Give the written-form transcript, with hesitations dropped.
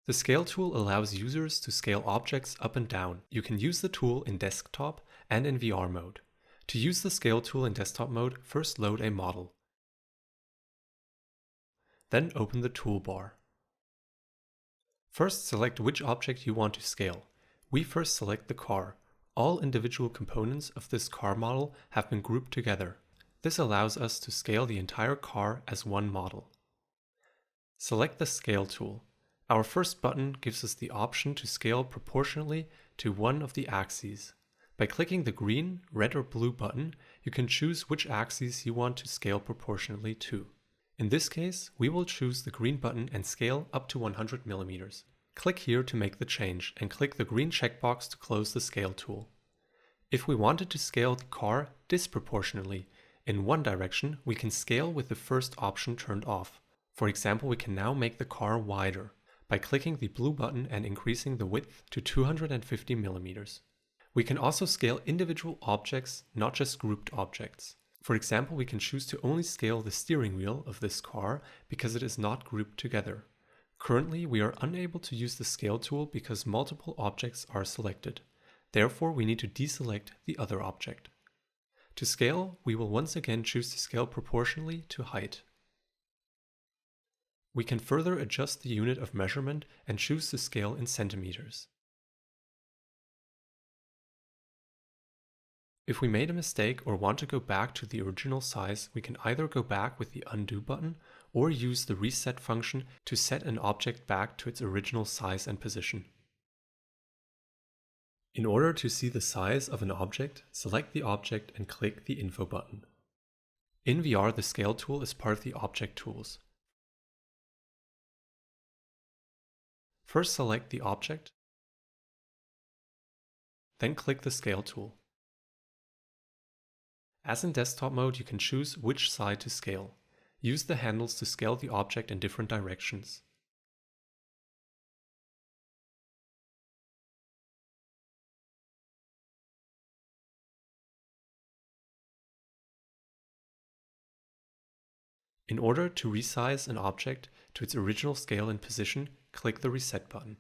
The scale tool allows users to scale objects up and down. You can use the tool in desktop and in VR mode. To use the scale tool in desktop mode, first load a model. Then open the toolbar. First select which object you want to scale. We first select the car. All individual components of this car model have been grouped together. This allows us to scale the entire car as one model. Select the Scale tool. Our first button gives us the option to scale proportionally to one of the axes. By clicking the green, red or blue button, you can choose which axes you want to scale proportionally to. In this case, we will choose the green button and scale up to 100 mm. Click here to make the change and click the green checkbox to close the Scale tool. If we wanted to scale the car disproportionately in one direction, we can scale with the first option turned off. For example, we can now make the car wider by clicking the blue button and increasing the width to 250 mm. We can also scale individual objects, not just grouped objects. For example, we can choose to only scale the steering wheel of this car because it is not grouped together. Currently, we are unable to use the Scale tool because multiple objects are selected. Therefore, we need to deselect the other object. To scale, we will once again choose to scale proportionally to height. We can further adjust the unit of measurement and choose to scale in centimeters. If we made a mistake or want to go back to the original size, we can either go back with the Undo button or use the Reset function to set an object back to its original size and position. In order to see the size of an object, select the object and click the Info button. In VR, the Scale tool is part of the Object tools. First select the object, then click the Scale tool. As in desktop mode, you can choose which side to scale. Use the handles to scale the object in different directions. In order to resize an object to its original scale and position, click the Reset button.